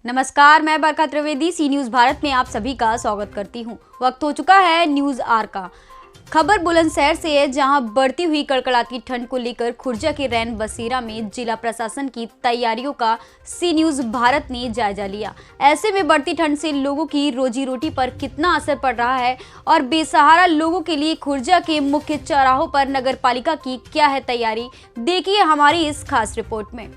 नमस्कार, मैं बरखा त्रिवेदी सी न्यूज भारत में आप सभी का स्वागत करती हूं। वक्त हो चुका है न्यूज आर का। खबर बुलंदशहर से है, जहां बढ़ती हुई कड़कड़ाती ठंड को लेकर खुर्जा के रैन बसेरा में जिला प्रशासन की तैयारियों का सी न्यूज भारत ने जायजा लिया। ऐसे में बढ़ती ठंड से लोगों की रोजी रोटी पर कितना असर पड़ रहा है और बेसहारा लोगों के लिए खुर्जा के मुख्य चौराहों पर नगर पालिका की क्या है तैयारी, देखिए हमारी इस खास रिपोर्ट में।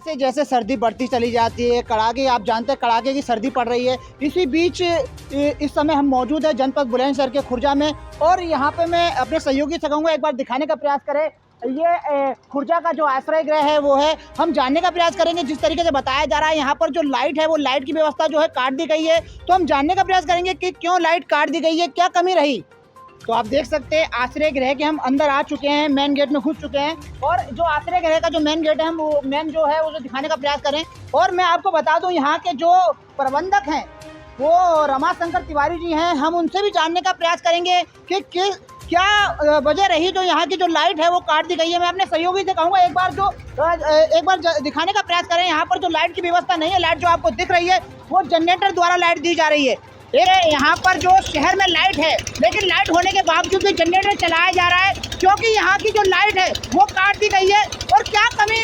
जैसे सर्दी बढ़ती चली जाती है, कड़ाके आप जानते हैं कड़ाके की सर्दी पड़ रही है। इसी बीच इस समय हम मौजूद है जनपद बुलंदशहर के खुर्जा में, और यहाँ पे मैं अपने सहयोगी से कहूँगा एक बार दिखाने का प्रयास करें। ये खुर्जा का जो आश्रय गृह है वो है, हम जानने का प्रयास करेंगे। जिस तरीके से बताया जा रहा है यहाँ पर जो लाइट है वो लाइट की व्यवस्था जो है काट दी गई है, तो हम जानने का प्रयास करेंगे कि क्यों लाइट काट दी गई है, क्या कमी रही। तो आप देख सकते हैं आश्रय गृह के हम अंदर आ चुके हैं, मेन गेट में घुस चुके हैं, और जो आश्रय गृह का जो मेन गेट है हम वो मेन जो है उसे दिखाने का प्रयास करें। और मैं आपको बता दूं यहाँ के जो प्रबंधक हैं वो रमाशंकर तिवारी जी हैं, हम उनसे भी जानने का प्रयास करेंगे कि क्या वजह रही जो यहाँ की जो लाइट है वो काट दी गई है। मैं अपने सहयोगी से कहूँगा एक बार दिखाने का प्रयास करें। यहाँ पर जो लाइट की व्यवस्था नहीं है, लाइट जो आपको दिख रही है वो जनरेटर द्वारा लाइट दी जा रही है। यहाँ पर जो शहर में लाइट है, लेकिन लाइट होने के बावजूद भी जनरेटर चलाया जा रहा है, क्योंकि यहाँ की जो लाइट है वो काट दी गई है। और क्या कमी,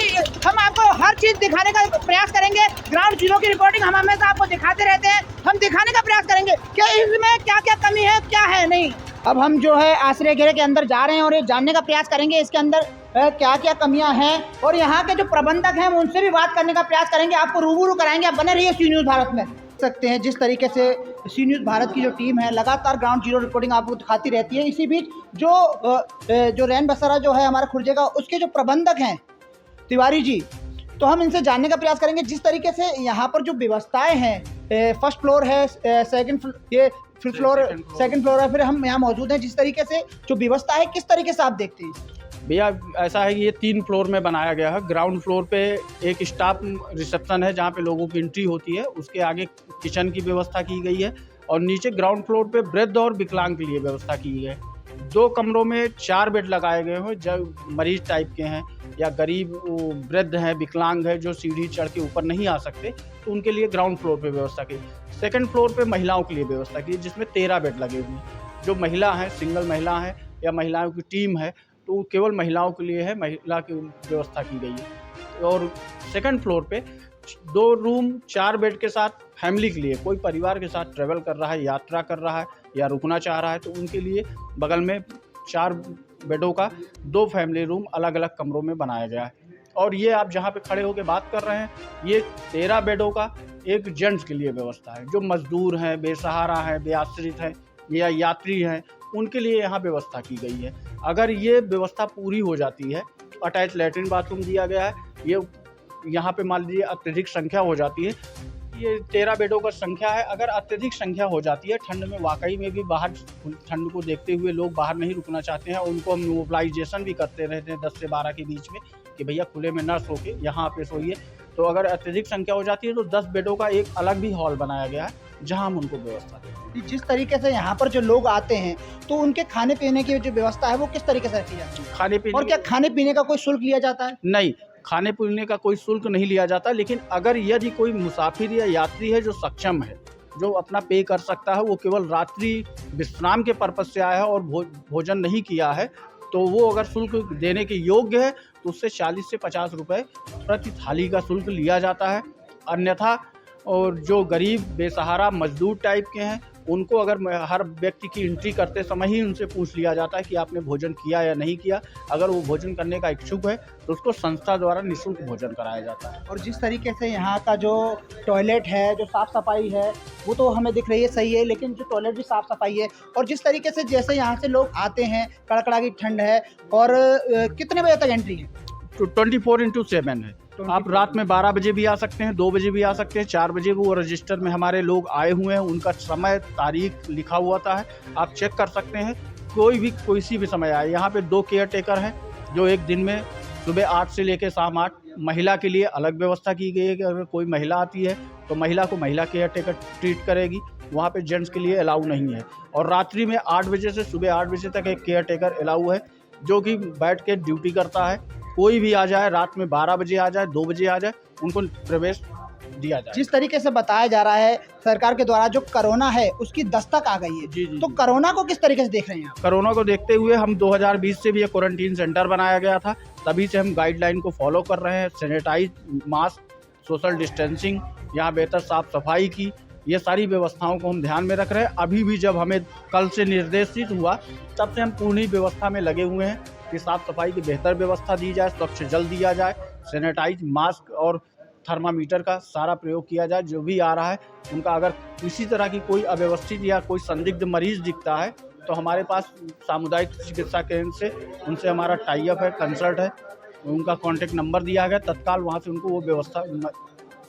हम आपको हर चीज़ दिखाने का प्रयास करेंगे। ग्राउंड जीरो की रिपोर्टिंग हम हमेशा आपको दिखाते रहते हैं, हम दिखाने का प्रयास करेंगे कि इसमें क्या क्या कमी है, क्या है नहीं। अब हम जो है आश्रय गृह के अंदर जा रहे हैं और ये जानने का प्रयास करेंगे इसके अंदर क्या क्या कमियां हैं, और यहाँ के जो प्रबंधक हैं उनसे भी बात करने का प्रयास करेंगे, आपको रूबरू कराएंगे। आप बने रहिए सी न्यूज़ भारत में। सकते हैं जिस तरीके से सी न्यूज़ भारत की जो टीम है लगातार ग्राउंड जीरो रिपोर्टिंग आपको दिखाती रहती है। इसी बीच जो रैन बसेरा जो है हमारे खुर्जे का, उसके जो प्रबंधक हैं तिवारी जी, तो हम इनसे जानने का प्रयास करेंगे जिस तरीके से यहाँ पर जो व्यवस्थाएं हैं, फर्स्ट फ्लोर है, सेकंड फ्लोर है, फिर हम यहाँ मौजूद हैं, जिस तरीके से जो व्यवस्था है किस तरीके से आप देखते हैं? भैया ऐसा है कि ये 3 फ्लोर में बनाया गया है। ग्राउंड फ्लोर पे एक स्टाफ रिसेप्शन है जहाँ पे लोगों की एंट्री होती है, उसके आगे किचन की व्यवस्था की गई है, और नीचे ग्राउंड फ्लोर पे वृद्ध और विकलांग के लिए व्यवस्था की गई है। 2 कमरों में 4 बेड लगाए गए हैं, जो मरीज टाइप के हैं या गरीब वृद्ध हैं, विकलांग है, जो सीढ़ी चढ़ के ऊपर नहीं आ सकते, तो उनके लिए ग्राउंड फ्लोर पे व्यवस्था की। सेकंड फ्लोर पे महिलाओं के लिए व्यवस्था की, जिसमें 13 बेड लगे हुए हैं। जो महिला हैं, सिंगल महिला हैं या महिलाओं की टीम है, तो केवल महिलाओं के लिए है, महिला की व्यवस्था की गई है। और सेकंड फ्लोर पे 2 रूम 4 बेड के साथ फैमिली के लिए, कोई परिवार के साथ ट्रैवल कर रहा है, यात्रा कर रहा है या रुकना चाह रहा है, तो उनके लिए बगल में 4 बेडों का 2 फैमिली रूम अलग अलग कमरों में बनाया गया है। और ये आप जहाँ पे खड़े होकर बात कर रहे हैं, ये 13 बेडों का एक जेंट्स के लिए व्यवस्था है। जो मजदूर हैं, बेसहारा हैं, बेआश्रित हैं या यात्री हैं, उनके लिए यहाँ व्यवस्था की गई है। अगर ये व्यवस्था पूरी हो जाती है, अटैच लैट्रिन बाथरूम दिया गया है। ये यहाँ पे मान लीजिए अत्यधिक संख्या हो जाती है, ये 13 बेडों का संख्या है। अगर अत्यधिक संख्या हो जाती है ठंड में, वाकई में भी बाहर ठंड को देखते हुए लोग बाहर नहीं रुकना चाहते हैं, उनको हम मोबिलाइजेशन भी करते रहते हैं 10 से 12 के बीच में कि भैया खुले में न सो के यहाँ पे सोइए। तो अगर अत्यधिक संख्या हो जाती है तो 10 बेडों का एक अलग भी हॉल बनाया गया है, जहाँ हम उनको व्यवस्था देते हैं। जिस तरीके से यहाँ पर जो लोग आते हैं तो उनके खाने पीने की जो व्यवस्था है वो किस तरीके से रखी जाती है? खाने पीने, और क्या खाने पीने का कोई शुल्क लिया जाता है? नहीं, खाने पीने का कोई शुल्क नहीं लिया जाता। लेकिन अगर यदि कोई मुसाफिर या यात्री है जो सक्षम है, जो अपना पे कर सकता है, वो केवल रात्रि विश्राम के पर्पज से आया है और भोजन नहीं किया है, तो वो अगर शुल्क देने के योग्य है तो उससे 40 से 50 रुपये प्रति थाली का शुल्क लिया जाता है। अन्यथा और जो गरीब बेसहारा मजदूर टाइप के हैं, उनको अगर हर व्यक्ति की एंट्री करते समय ही उनसे पूछ लिया जाता है कि आपने भोजन किया या नहीं किया। अगर वो भोजन करने का इच्छुक है तो उसको संस्था द्वारा निःशुल्क भोजन कराया जाता है। और जिस तरीके से यहाँ का जो टॉयलेट है, जो साफ़ सफाई है, वो तो हमें दिख रही है सही है, लेकिन जो टॉयलेट भी साफ़ सफाई है, और जिस तरीके से जैसे यहाँ से लोग आते हैं, कड़कड़ा की ठंड है, और कितने बजे तक एंट्री है? तो 24/7 है। आप रात में 12 बजे भी आ सकते हैं, 2 बजे भी आ सकते हैं, 4 बजे भी वो रजिस्टर में हमारे लोग आए हुए हैं, उनका समय तारीख लिखा हुआ है, आप चेक कर सकते हैं। कोई सी भी समय आए। यहाँ पे 2 केयर टेकर हैं जो एक दिन में सुबह 8 से लेकर शाम 8। महिला के लिए अलग व्यवस्था की गई है कि अगर कोई महिला आती है तो महिला को महिला केयर टेकर ट्रीट करेगी, वहाँ पे जेंट्स के लिए अलाउ नहीं है। और रात्रि में 8 बजे से सुबह 8 बजे तक एक केयर टेकर अलाउ है, जो कि बैठ के ड्यूटी करता है। कोई भी आ जाए, रात में 12 बजे आ जाए, 2 बजे आ जाए, उनको प्रवेश दिया जाए। जिस तरीके से बताया जा रहा है सरकार के द्वारा जो कोरोना है उसकी दस्तक आ गई है, जी, जी, तो जी। कोरोना को किस तरीके से देख रहे हैं आप? कोरोना को देखते हुए हम 2020 से भी ये क्वारंटीन सेंटर बनाया गया था, तभी से हम गाइडलाइन को फॉलो कर रहे हैं। सैनिटाइज, मास्क, सोशल डिस्टेंसिंग, यहाँ बेहतर साफ सफाई की, ये सारी व्यवस्थाओं को हम ध्यान में रख रहे हैं। अभी भी जब हमें कल से निर्देशित हुआ तब से हम पूरी व्यवस्था में लगे हुए हैं कि साफ सफाई की बेहतर व्यवस्था दी जाए, स्वच्छ जल दिया जाए, सैनिटाइज, मास्क और थर्मामीटर का सारा प्रयोग किया जाए। जो भी आ रहा है उनका अगर किसी तरह की कोई अव्यवस्थित या कोई संदिग्ध मरीज दिखता है तो हमारे पास सामुदायिक चिकित्सा केंद्र से उनसे हमारा टाई अप है, कंसल्ट है, उनका कॉन्टैक्ट नंबर दिया गया, तत्काल वहाँ से उनको वो व्यवस्था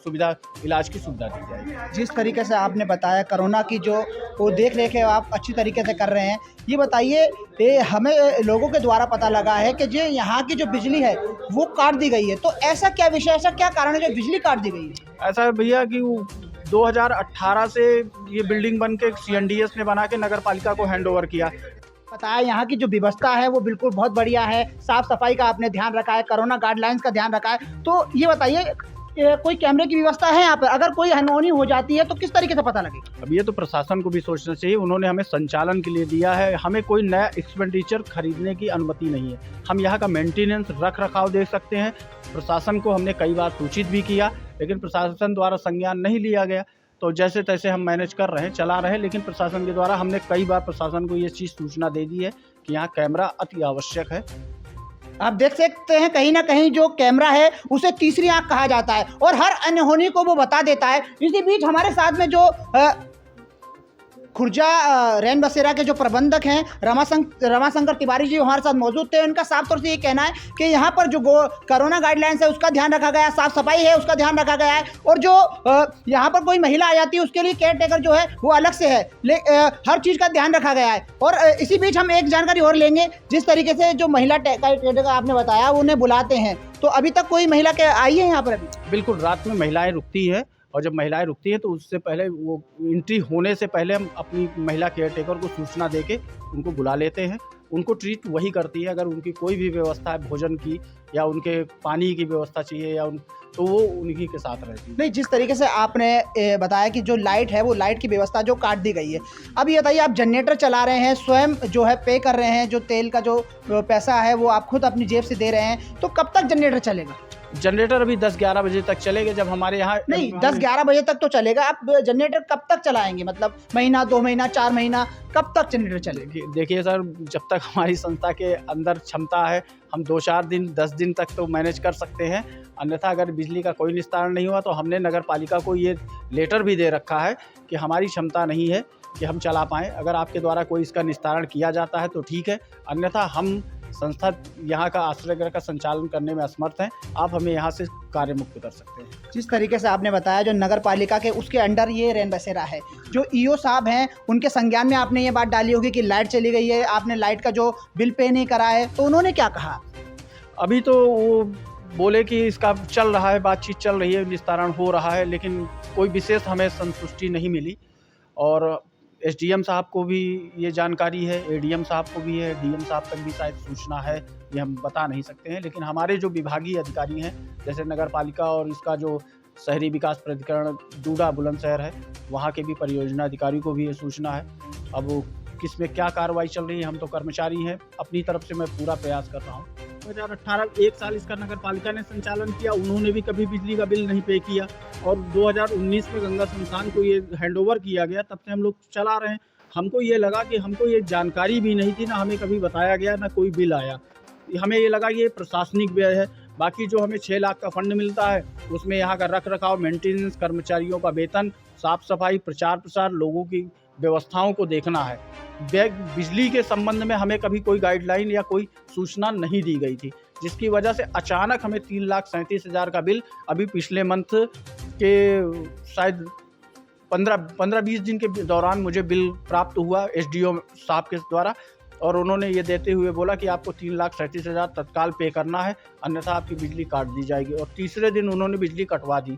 सुविधा, इलाज की सुविधा दी जाएगी। जिस तरीके से आपने बताया कोरोना की जो वो देख रेख है आप अच्छी तरीके से कर रहे हैं, ये बताइए ये हमें लोगों के द्वारा पता लगा है कि जो यहाँ की जो बिजली है वो काट दी गई है, तो ऐसा क्या विषय, ऐसा क्या कारण है जो बिजली काट दी गई है? ऐसा है भैया कि 2018 से ये बिल्डिंग बन के CNDS ने बना के नगर पालिका को हैंड ओवर किया। बताया यहाँ की जो व्यवस्था है वो बिल्कुल बहुत बढ़िया है, साफ सफाई का आपने ध्यान रखा है, कोरोना गाइडलाइंस का ध्यान रखा है, तो ये बताइए कोई कैमरे की व्यवस्था है यहाँ पर? अगर कोई अनहोनी हो जाती है तो किस तरीके से पता लगेगा? अब ये तो प्रशासन को भी सोचना चाहिए, उन्होंने हमें संचालन के लिए दिया है, हमें कोई नया एक्सपेंडिचर खरीदने की अनुमति नहीं है। हम यहाँ का मेंटेनेंस, रख रखाव देख सकते हैं। प्रशासन को हमने कई बार सूचित भी किया लेकिन प्रशासन द्वारा संज्ञान नहीं लिया गया, तो जैसे तैसे हम मैनेज कर रहे हैं, चला रहे हैं। लेकिन प्रशासन के द्वारा हमने कई बार प्रशासन को ये चीज़ सूचना दे दी है कि यहाँ कैमरा अति आवश्यक है। आप देख सकते हैं कहीं ना कहीं जो कैमरा है उसे तीसरी आंख कहा जाता है और हर अनहोनी को वो बता देता है। इसी बीच हमारे साथ में जो खुर्जा रैन बसेरा के जो प्रबंधक हैं रमाशंकर तिवारी जी हमारे साथ मौजूद थे। उनका साफ तौर से ये कहना है कि यहाँ पर जो कोरोना गाइडलाइंस है उसका ध्यान रखा गया है, साफ सफाई है उसका ध्यान रखा गया है, और जो यहाँ पर कोई महिला आ जाती है उसके लिए केयर टेकर जो है वो अलग से है, हर चीज़ का ध्यान रखा गया है। और इसी बीच हम एक जानकारी और लेंगे, जिस तरीके से जो महिला केयर टेकर आपने बताया उन्हें बुलाते हैं, तो अभी तक कोई महिला के आई है यहाँ पर? अभी बिल्कुल, रात में महिलाएं रुकती है और जब महिलाएं रुकती हैं तो उससे पहले वो एंट्री होने से पहले हम अपनी महिला केयर टेकर को सूचना देके उनको बुला लेते हैं। उनको ट्रीट वही करती है, अगर उनकी कोई भी व्यवस्था है भोजन की या उनके पानी की व्यवस्था चाहिए या तो वो उन्हीं के साथ रहती है। नहीं, जिस तरीके से आपने बताया कि जो लाइट है वो लाइट की व्यवस्था जो काट दी गई है, अब ये बताइए आप जनरेटर चला रहे हैं, स्वयं जो है पे कर रहे हैं, जो तेल का जो पैसा है वो आप खुद अपनी जेब से दे रहे हैं, तो कब तक जनरेटर चलेगा? जनरेटर अभी 10-11 बजे तक चलेगा। जब हमारे यहाँ नहीं, 10-11 बजे तक तो चलेगा, आप जनरेटर कब तक चलाएंगे? मतलब महीना, 2 महीना, 4 महीना, कब तक जनरेटर चलेगा? देखिए सर, जब तक हमारी संस्था के अंदर क्षमता है हम 2-4 दिन, 10 दिन तक तो मैनेज कर सकते हैं। अन्यथा अगर बिजली का कोई निस्तारण नहीं हुआ तो हमने नगर पालिका को ये लेटर भी दे रखा है कि हमारी क्षमता नहीं है कि हम चला पाएँ। अगर आपके द्वारा कोई इसका निस्तारण किया जाता है तो ठीक है, अन्यथा हम संस्था यहाँ का आश्रय गृह का संचालन करने में असमर्थ हैं। आप हमें यहाँ से कार्य मुक्त कर सकते हैं। जिस तरीके से आपने बताया जो नगर पालिका के उसके अंडर ये रैन बसेरा है, जो ईओ साहब हैं उनके संज्ञान में आपने ये बात डाली होगी कि लाइट चली गई है, आपने लाइट का जो बिल पे नहीं करा है, तो उन्होंने क्या कहा? अभी तो वो बोले कि इसका चल रहा है, बातचीत चल रही है, निस्तारण हो रहा है, लेकिन कोई विशेष हमें संतुष्टि नहीं मिली। और SDM साहब को भी ये जानकारी है, ADM साहब को भी है, DM साहब तक भी शायद सूचना है, ये हम बता नहीं सकते हैं। लेकिन हमारे जो विभागीय अधिकारी हैं जैसे नगर पालिका और इसका जो शहरी विकास प्राधिकरण डूडा बुलंदशहर है, वहाँ के भी परियोजना अधिकारी को भी ये सूचना है। अब किस में क्या कार्रवाई चल रही है, हम तो कर्मचारी हैं, अपनी तरफ से मैं पूरा प्रयास कर रहा हूँ। 2018 एक साल इसका नगर पालिका ने संचालन किया, उन्होंने भी कभी बिजली का बिल नहीं पे किया, और 2019 में गंगा संस्थान को ये हैंडओवर किया गया, तब से हम लोग चला रहे हैं। हमको ये लगा कि हमको ये जानकारी भी नहीं थी, ना हमें कभी बताया गया, ना कोई बिल आया। हमें ये लगा ये प्रशासनिक व्यय है। बाकी जो हमें 6 लाख का फंड मिलता है उसमें यहाँ का रख रखाव, मेंटेनेंस, कर्मचारियों का वेतन, साफ सफाई, प्रचार प्रसार, लोगों की व्यवस्थाओं को देखना है। बिजली के संबंध में हमें कभी कोई गाइडलाइन या कोई सूचना नहीं दी गई थी, जिसकी वजह से अचानक हमें 3,37,000 का बिल अभी पिछले मंथ के शायद 15-20 दिन के दौरान मुझे बिल प्राप्त हुआ SDO साहब के द्वारा, और उन्होंने ये देते हुए बोला कि आपको 3,37,000 तत्काल पे करना है, अन्यथा आपकी बिजली काट दी जाएगी। और तीसरे दिन उन्होंने बिजली कटवा दी।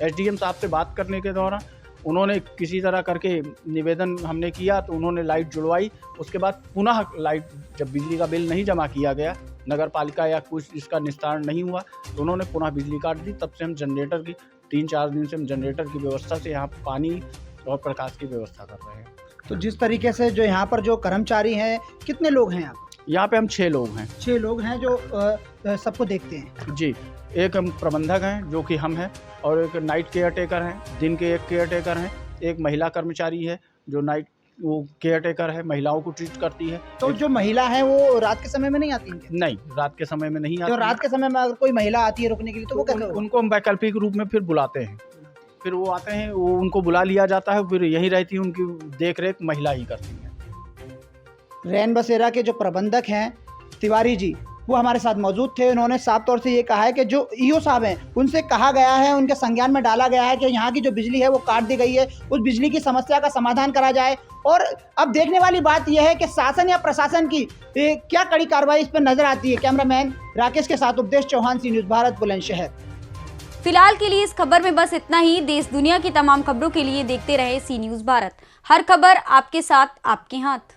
SDM साहब से बात करने के दौरान उन्होंने किसी तरह करके निवेदन हमने किया तो उन्होंने लाइट जुड़वाई। उसके बाद पुनः लाइट, जब बिजली का बिल नहीं जमा किया गया, नगर पालिका या कुछ इसका निस्तारण नहीं हुआ, तो उन्होंने पुनः बिजली काट दी। तब से हम जनरेटर की 3-4 दिन से हम जनरेटर की व्यवस्था से यहाँ पानी और प्रकाश की व्यवस्था कर रहे हैं। तो जिस तरीके से जो यहाँ पर जो कर्मचारी हैं, कितने लोग हैं यहाँ पे हम 6 लोग हैं। 6 लोग हैं जो सबको देखते हैं। जी, एक हम प्रबंधक हैं जो कि हम हैं, और एक नाइट केयर टेकर हैं, दिन के एक केयर टेकर हैं, एक महिला कर्मचारी है जो नाइट वो केयर टेकर है, महिलाओं को ट्रीट करती है। तो जो महिला है वो रात के समय में नहीं आती हैं क्या? नहीं, रात के समय में नहीं आती तो हैं। रात के समय में अगर कोई महिला आती है रुकने के लिए तो वो कैसे होगा? उनको हम वैकल्पिक रूप में फिर बुलाते हैं, फिर वो आते हैं, वो उनको बुला लिया जाता है, फिर यहीं रहती है, उनकी देख रेख महिला ही करती है। रैन बसेरा के जो प्रबंधक हैं तिवारी जी, वो हमारे साथ मौजूद थे। उन्होंने साफ तौर से ये कहा है कि जो ईओ साहब हैं उनसे कहा गया है, उनके संज्ञान में डाला गया है कि यहाँ की जो बिजली है वो काट दी गई है, उस बिजली की समस्या का समाधान करा जाए। और अब देखने वाली बात यह है कि शासन या प्रशासन की क्या कड़ी कार्रवाई इस पर नजर आती है। कैमरामैन राकेश के साथ उपदेश चौहान, सी न्यूज़ भारत, बुलंदशहर। फिलहाल के लिए इस खबर में बस इतना ही। देश दुनिया की तमाम खबरों के लिए देखते रहे सी न्यूज़ भारत। हर खबर आपके साथ, आपके हाथ।